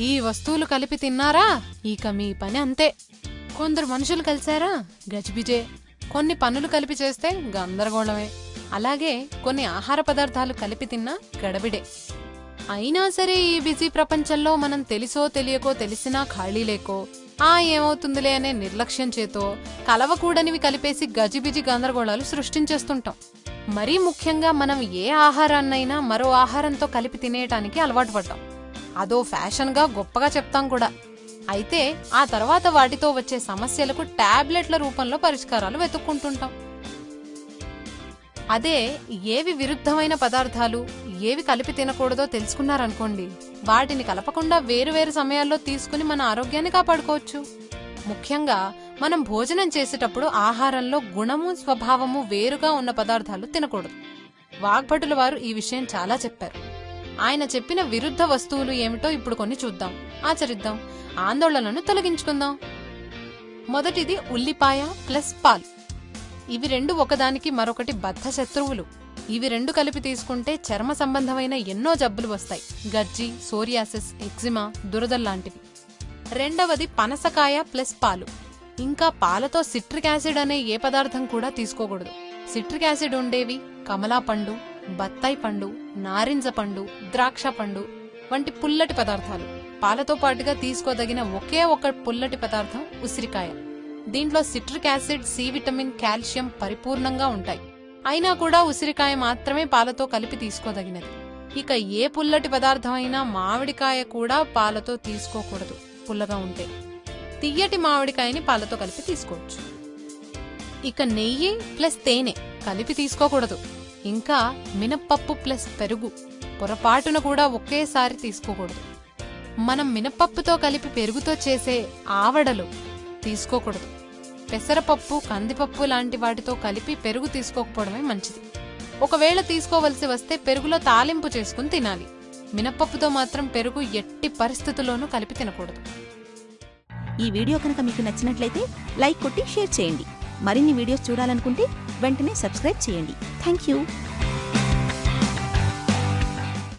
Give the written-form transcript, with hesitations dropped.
ఈ వస్తువులు కలిపి తిన్నారా, ఇక మీ పని అంతే. కొందరు మనుషులు కలిసారా, గజిబిజే. కొన్ని పనులు కలిపి చేస్తే గందరగోళమే. అలాగే కొన్ని ఆహార పదార్థాలు కలిపి తిన్నా గడబిడే. అయినా సరే ఈ బిజీ ప్రపంచంలో మనం తెలిసో తెలియకో, తెలిసినా ఖాళీ లేకో, ఏమవుతుందిలే అనే నిర్లక్ష్యం చేతో కలవకూడనివి కలిపేసి గజిబిజి గందరగోళాలు సృష్టించేస్తుంటాం. మరీ ముఖ్యంగా మనం ఏ ఆహారాన్నైనా మరో ఆహారంతో కలిపి తినేయటానికి అలవాటు పడ్డాం. అదో ఫ్యాషన్గా గొప్పగా చెప్తాం కూడా. అయితే ఆ తర్వాత వాటితో వచ్చే సమస్యలకు టాబ్లెట్ల రూపంలో పరిష్కారాలు వెతుక్కుంటుంటాం. అదే ఏవి విరుద్ధమైన పదార్థాలు, ఏవి కలిపి తినకూడదో తెలుసుకున్నారనుకోండి, వాటిని కలపకుండా వేరువేరు సమయాల్లో తీసుకుని మన ఆరోగ్యాన్ని కాపాడుకోవచ్చు. ముఖ్యంగా మనం భోజనం చేసేటప్పుడు ఆహారంలో గుణము, స్వభావము వేరుగా ఉన్న పదార్థాలు తినకూడదు. వాగ్భటుల వారు ఈ విషయం చాలా చెప్పారు. ఆయన చెప్పిన విరుద్ధ వస్తువులు ఏమిటో ఇప్పుడు కొన్ని చూద్దాం, ఆచరిద్దాం, ఆందోళనను తొలగించుకుందాం. మొదటిది ఉల్లిపాయ ప్లస్ పాలు. ఇవి రెండు ఒకదానికి మరొకటి బద్ధ శత్రువులు. ఇవి రెండు కలిపి తీసుకుంటే చర్మ సంబంధమైన ఎన్నో జబ్బులు వస్తాయి. గజ్జి, సోరియాసిస్, ఎగ్జిమా, దురదల్లాంటివి. రెండవది పనసకాయ ప్లస్ పాలు. ఇంకా పాలతో సిట్రిక్ యాసిడ్ అనే ఏ పదార్థం కూడా తీసుకోకూడదు. సిట్రిక్ యాసిడ్ ఉండేవి కమలా పండు, బత్తాయి పండు, నారింజ పండు, ద్రాక్ష పండు వంటి పుల్లటి పదార్థాలు. పాలతో పాటుగా తీసుకోదగిన ఒకే ఒక పుల్లటి పదార్థం ఉసిరికాయ. దీంట్లో citric acid, C vitamin, calcium పరిపూర్ణంగా ఉంటాయి. అయినా కూడా ఉసిరికాయ మాత్రమే పాలతో కలిపి తీసుకోదగినది. ఇక ఏ పుల్లటి పదార్థం అయినా మామిడికాయ కూడా పాలతో తీసుకోకూడదు, పుల్లగా ఉంటే. తియ్యటి మామిడికాయని పాలతో కలిపి తీసుకోవచ్చు. ఇక నెయ్యి ప్లస్ తేనె కలిపి తీసుకోకూడదు. ఇంకా మినప్పప్పు ప్లస్ పెరుగు పొరపాటున కూడా ఒకేసారి తీసుకోకూడదు. మనం మినప్పప్పుతో కలిపి పెరుగుతో చేసే ఆవడలు తీసుకోకూడదు. పెసరపప్పు, కందిపప్పు లాంటి వాటితో కలిపి పెరుగు తీసుకోకపోవడమే మంచిది. ఒకవేళ తీసుకోవలసి వస్తే పెరుగులో తాలింపు చేసుకుని తినాలి. మినప్పప్పుతో మాత్రం పెరుగు ఎట్టి పరిస్థితుల్లోనూ కలిపి తినకూడదు. ఈ వీడియో కనుక మీకు నచ్చినట్లయితే లైక్ కొట్టి షేర్ చేయండి. మరిన్ని వీడియోస్ చూడాలనుకుంటే వెంటనే సబ్స్క్రైబ్ చేయండి. Thank you.